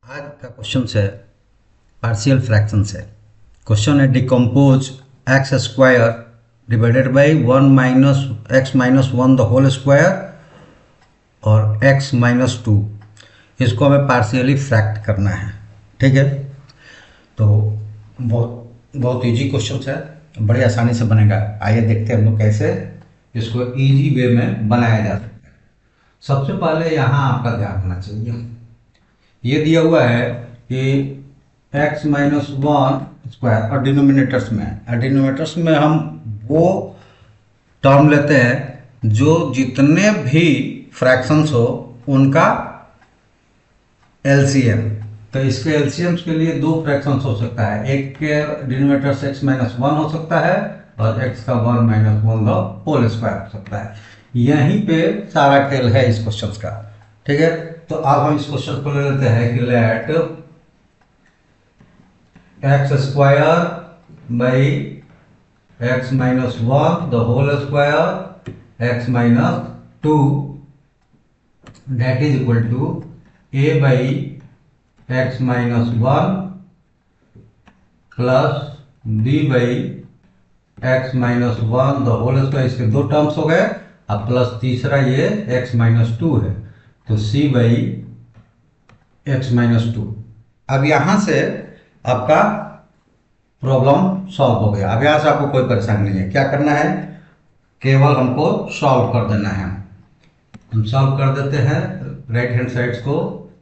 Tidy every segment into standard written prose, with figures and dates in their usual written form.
आज का क्वेश्चन है पार्शियल फ्रैक्शन से। क्वेश्चन है decompose x square divided by 1 - x - 1 the whole square और x - 2। इसको हमें पार्शियली फ्रैक्ट करना है। ठीक है, तो बहुत बहुत इजी क्वेश्चन है, बड़ी आसानी से बनेगा। आइए देखते हैं हम लोग कैसे इसको इजी वे में बनाया जा सकता है। सबसे पहले यहाँ आपका ध्यान होना चाहिए, ये दिया हुआ है कि x-1 और डिनोमिनेटर्स में हम वो टर्म लेते हैं जो जितने भी फ्रैक्शंस हो उनका एलसीएम। तो इसके एलसीएम के लिए दो फ्रैक्शंस हो सकता है, एक के डिनोमिनेटर्स x-1 हो सकता है और x का 1 - 1 द होल स्क्वायर हो सकता है। यहीं पे सारा खेल है इस क्वेश्चन का। ठीक है, तो अब हम इस क्वेश्चन को ले लेते हैं कि let x square by x-1 the whole square x-2 that is equal to a by x-1 plus b by x-1 the whole square. इसके दो टर्म्स हो गए, अब प्लस तीसरा ये x-2 है, तो c बाई x-2। अब यहां से आपका प्रॉब्लम सॉल्व हो गया। अब यहां से आपको कोई परेशानी नहीं है, क्या करना है, केवल हमको सॉल्व कर देना है। हम सॉल्व कर देते हैं राइट हैंड साइड्स को।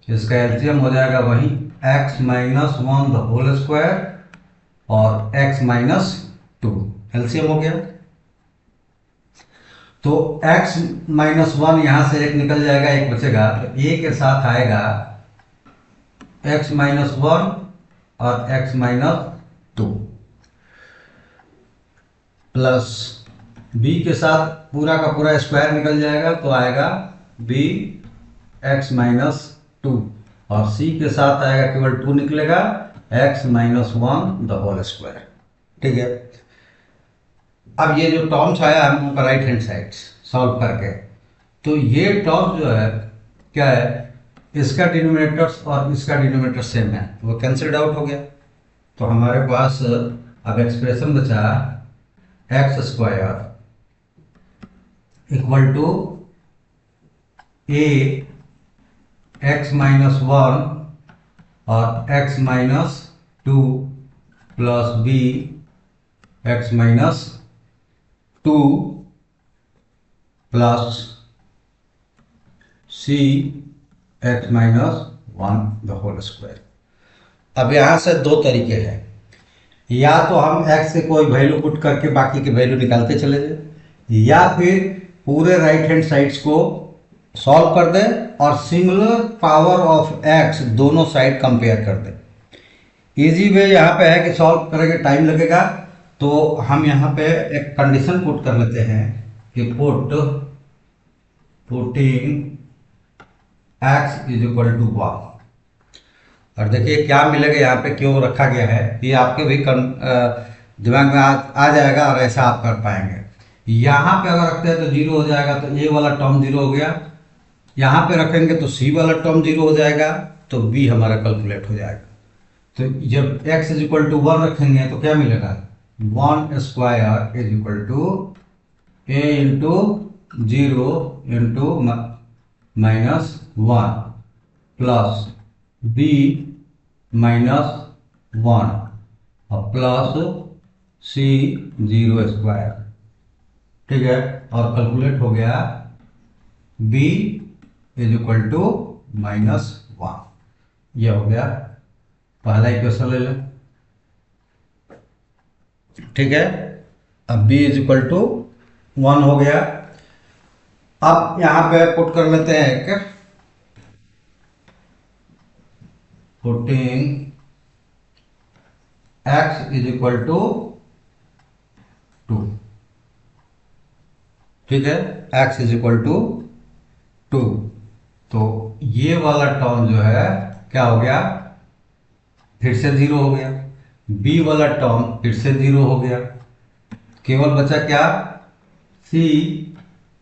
इसका एलसीएम हो जाएगा वही x-1 द होल स्क्वायर और x-2। एलसीएम हो गया, तो x-1 यहां से एक निकल जाएगा, एक बचेगा, तो a के साथ आएगा x-1 और x-2 प्लस b के साथ पूरा का पूरा स्क्वायर निकल जाएगा, तो आएगा b x-2 और c के साथ आएगा केवल 2 निकलेगा, x-1 द होल स्क्वायर। ठीक है, अब ये जो टर्म्स आया हम लोग का राइट हैंड साइड सॉल्व करके, तो ये टर्म जो है क्या है, इसका डिनोमिनेटर्स और इसका डिनोमिनेटर सेम है, वो कैंसिल्ड आउट हो गया। तो हमारे पास अब एक्सप्रेशन बचा x square equal to a x-1 और x-2 plus b x-2 plus c x-1 the whole square. अब यहां से दो तरीके हैं, या तो हम x के कोई वैल्यू पुट करके बाकी के वैल्यू निकालते चले जाए, या फिर पूरे राइट हैंड साइड्स को सॉल्व कर दें और सिमिलर पावर ऑफ x दोनों साइड कंपेयर कर दें। इजी वे यहाँ पे है कि सॉल्व करेंगे टाइम लगेगा, तो हम यहाँ पे एक कंडीशन पुट कर लेते हैं कि putting x is equal to 1। और देखिए क्या मिलेगा यहाँ पे, क्यों रखा गया है, ये आपके भी दिमाग में आ जाएगा और ऐसा आप कर पाएंगे। यहाँ पे अगर रखते हैं तो 0 हो जाएगा, तो a वाला टर्म 0 हो गया। यहाँ पे रखेंगे तो c वाला टर्म 0 हो जाएगा, तो b हमारा कैलकुलेट हो जाएगा। तो जब x इज इक्वल टू 1 रखेंगे तो क्या मिलेगा, 1 square is equal to a into 0 into -1 plus b -1 और प्लस c 0 स्क्वायर। ठीक है, और कैलकुलेट हो गया b इज इक्वल टू -1। ये हो गया पहला इक्वेशन ले लें। ठीक है, अब b इज इक्वल टू 1 हो गया। अब यहां पे पुट कर लेते हैं एक putting x is equal to 2। ठीक है, x इज इक्वल टू 2, तो ये वाला टर्म जो है क्या हो गया, फिर से 0 हो गया, b वाला टर्म फिर से 0 हो गया, केवल बचा क्या, c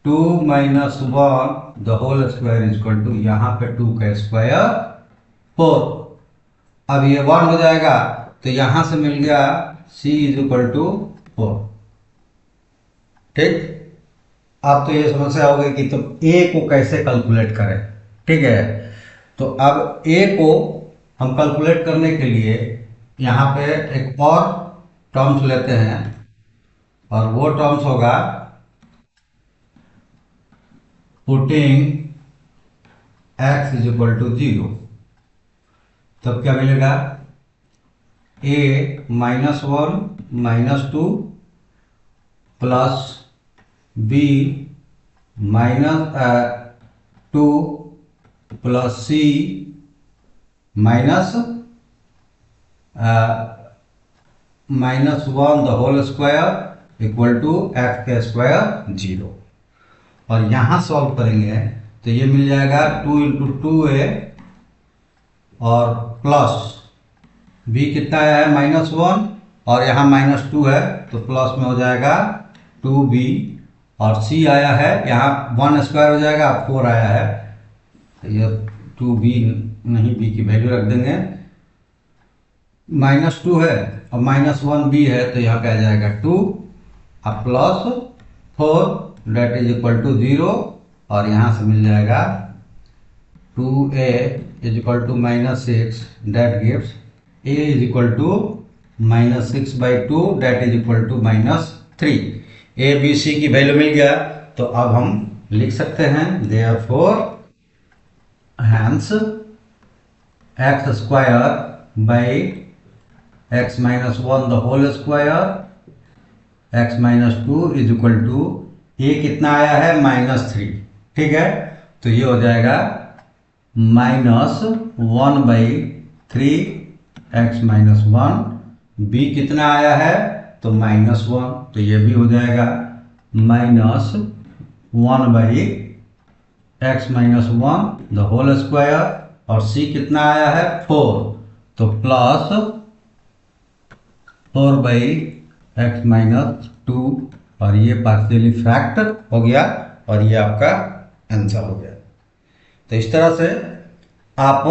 2 - 1 the whole square is equal to, यहाँ पे 2 का स्क्वायर 4, अब ये 1 हो जाएगा, तो यहां से मिल गया c इज इक्वल टू 4। ठीक, अब तो ये समस्या हो गई कि तुम a को कैसे कैलकुलेट करें। ठीक है, तो अब a को हम कैलकुलेट करने के लिए यहाँ पे एक और टर्म्स लेते हैं, और वो टर्म्स होगा putting x is equal to 0। तब क्या मिलेगा, a -1 -2 plus b -2 plus c -1 the whole square equal to x के स्क्वायर 0। और यहाँ सॉल्व करेंगे तो ये मिल जाएगा 2 × 2a और प्लस b कितना आया है -1, और यहाँ -2 है तो प्लस में हो जाएगा 2b, और c आया है यहाँ 1 स्क्वायर हो जाएगा, 4 आया है, तो ये 2b नहीं, b की वैल्यू रख देंगे, -2 है और -1b है, तो यहाँ पे आ जाएगा 2 अब plus 4 that is equal to 0, और यहाँ से मिल जाएगा 2a is equal to -6 that gives a is equal to -6/2 that is equal to -3। a b c की वैल्यू मिल गया, तो अब हम लिख सकते हैं therefore hence x square by x -1 the whole square x -2 is equal to a कितना आया है -3। ठीक है, तो ये हो जाएगा -1/3 x -1, b कितना आया है तो -1, तो ये भी हो जाएगा -1/x -1 द होल स्क्वायर, और c कितना आया है 4, तो प्लस 4/x -2, और ये पार्शियली फैक्टर हो गया, और ये आपका आंसर हो गया। तो इस तरह से आप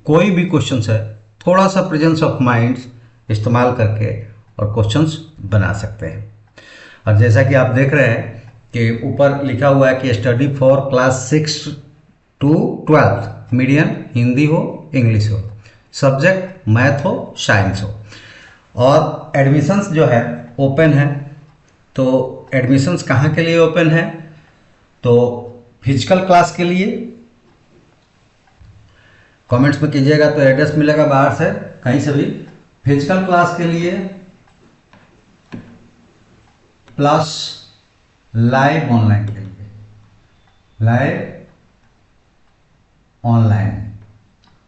कोई भी क्वेश्चन है थोड़ा सा प्रेजेंस ऑफ माइंड इस्तेमाल करके और क्वेश्चंस बना सकते हैं। और जैसा कि आप देख रहे हैं कि ऊपर लिखा हुआ है कि study for class 6 to 12 medium, Hindi हो इंग्लिश हो, सब्जेक्ट मैथ हो साइंस हो, और एडमिशन्स जो है ओपन है। तो एडमिशन्स कहाँ के लिए ओपन है, तो फिजिकल क्लास के लिए कमेंट्स में कीजिएगा तो एड्रेस मिलेगा बाहर से कहीं से भी, फिजिकल क्लास के लिए प्लस लाइव ऑनलाइन के लिए, लाइव ऑनलाइन,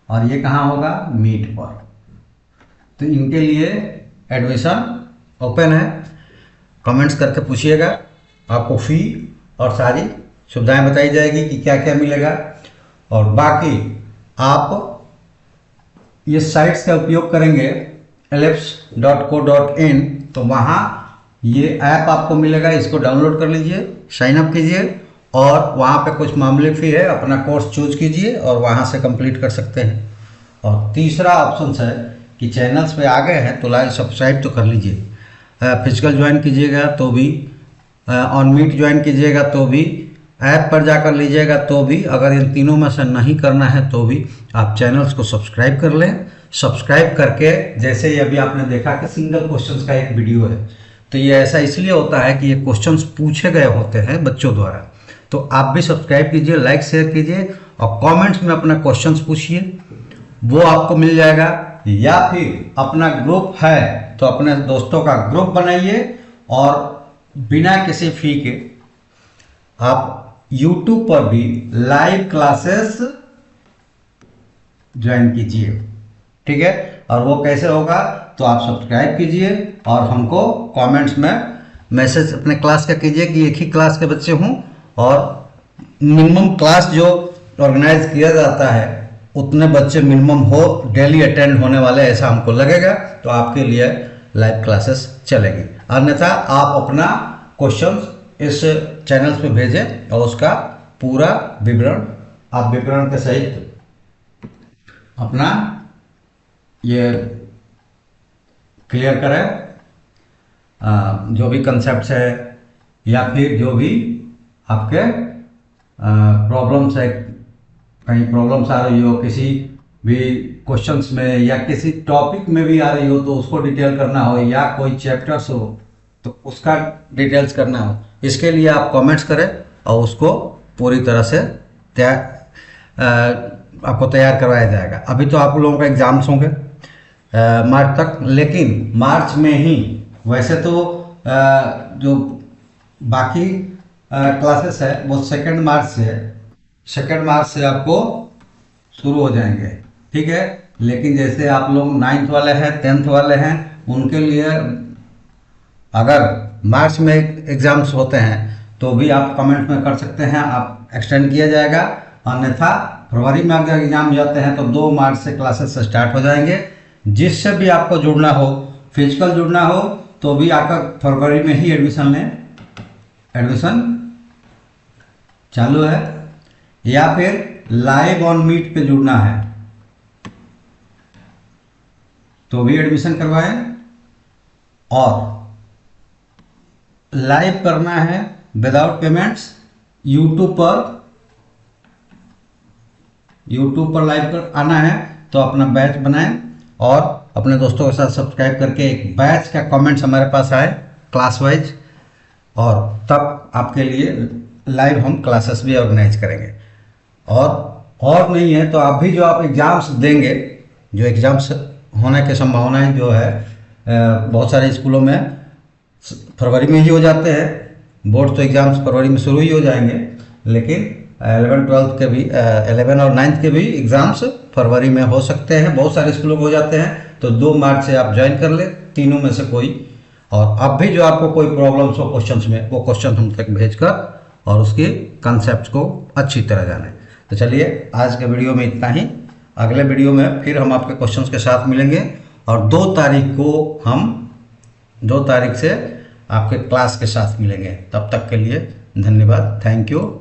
और ये कहाँ होगा मीट पर। तो इनके लिए एडमिशन ओपन है, कमेंट्स करके पूछिएगा, आपको फी और सारी सुविधाएं बताई जाएगी कि क्या क्या मिलेगा। और बाकी आप ये साइट्स का उपयोग करेंगे elapse.co.in, तो वहाँ ये ऐप आपको मिलेगा, इसको डाउनलोड कर लीजिए, साइन अप कीजिए, और वहाँ पे कुछ मामूली फ़ी है, अपना कोर्स चूज कीजिए और वहाँ से कंप्लीट कर सकते हैं। और तीसरा ऑप्शन है कि चैनल्स पे आ गए हैं तो लाइक सब्सक्राइब तो कर लीजिए, फिजिकल ज्वाइन कीजिएगा तो भी, ऑन मीट ज्वाइन कीजिएगा तो भी, ऐप पर जाकर लीजिएगा तो भी, अगर इन तीनों में से नहीं करना है तो भी आप चैनल्स को सब्सक्राइब कर लें। सब्सक्राइब करके, जैसे ही अभी आपने देखा कि सिंगल क्वेश्चंस का एक वीडियो है, तो ये ऐसा इसलिए होता है कि ये क्वेश्चंस पूछे गए होते हैं बच्चों द्वारा, तो आप भी सब्सक्राइब कीजिए, लाइक शेयर कीजिए, और कमेंट्स में अपना क्वेश्चंस पूछिए, वो आपको मिल जाएगा। या फिर अपना ग्रुप है तो अपने दोस्तों का ग्रुप बनाइए, और बिना किसी फी के आप YouTube पर भी लाइव क्लासेस ज्वाइन कीजिए। ठीक है, और वो कैसे होगा, तो आप सब्सक्राइब कीजिए और हमको कमेंट्स में मैसेज अपने क्लास का कीजिए कि एक ही क्लास के बच्चे हों, और मिनिमम क्लास जो ऑर्गेनाइज किया जाता है उतने बच्चे मिनिमम हो डेली अटेंड होने वाले, ऐसा हमको लगेगा, तो आपके लिए लाइव क्लासेस चलेगी। अन्यथा आप अपना क्वेश्चन इस चैनल्स पे भेजें और उसका पूरा विवरण आप विवरण के सहित अपना ये क्लियर करें, जो भी कंसेप्ट है या फिर जो भी आपके प्रॉब्लम्स है, कहीं प्रॉब्लम्स आ रही हो किसी भी क्वेश्चंस में या किसी टॉपिक में भी आ रही हो तो उसको डिटेल करना हो, या कोई चैप्टर्स हो तो उसका डिटेल्स करना हो, इसके लिए आप कमेंट्स करें और उसको पूरी तरह से आपको तैयार करवाया जाएगा। अभी तो आप लोगों का एग्ज़ाम्स होंगे मार्च तक, लेकिन मार्च में ही वैसे तो जो बाकी क्लासेस है वो सेकेंड मार्च से आपको शुरू हो जाएंगे, ठीक है। लेकिन जैसे आप लोग 9th वाले हैं, 10th वाले हैं, उनके लिए अगर मार्च में एग्ज़ाम्स होते हैं तो भी आप कमेंट में कर सकते हैं, आप एक्सटेंड किया जाएगा। अन्यथा फरवरी में अगर एग्ज़ाम जाते हैं तो 2 मार्च से क्लासेस स्टार्ट हो जाएंगे। जिससे भी आपको जुड़ना हो, फिजिकल जुड़ना हो तो भी आकर फरवरी में ही एडमिशन लें, एडमिशन चालू है। या फिर लाइव ऑन मीट पे जुड़ना है तो भी एडमिशन करवाएं, और लाइव करना है विदाउट पेमेंट्स यूट्यूब पर लाइव कर आना है तो अपना बैच बनाएं और अपने दोस्तों के साथ सब्सक्राइब करके एक बैच का कमेंट्स हमारे पास आए क्लास वाइज, और तब आपके लिए लाइव हम क्लासेस भी ऑर्गेनाइज करेंगे। और नहीं है तो आप भी जो आप एग्ज़ाम्स देंगे, जो एग्ज़ाम्स होने की संभावनाएं जो है बहुत सारे स्कूलों में फरवरी में ही हो जाते हैं। बोर्ड तो एग्ज़ाम्स फरवरी में शुरू ही हो जाएंगे, लेकिन 11 12 के भी 11 और 9th के भी एग्ज़ाम्स फरवरी में हो सकते हैं, बहुत सारे स्कूलों में हो जाते हैं। तो 2 मार्च से आप ज्वाइन कर ले, तीनों में से कोई। और अब भी जो आपको कोई प्रॉब्लम्स हो क्वेश्चंस में, वो क्वेश्चन हम तक भेजकर और उसके कंसेप्ट को अच्छी तरह जाने। तो चलिए आज के वीडियो में इतना ही। अगले वीडियो में फिर हम आपके क्वेश्चंस के साथ मिलेंगे, और 2 तारीख को हम 2 तारीख से आपके क्लास के साथ मिलेंगे। तब तक के लिए धन्यवाद, थैंक यू।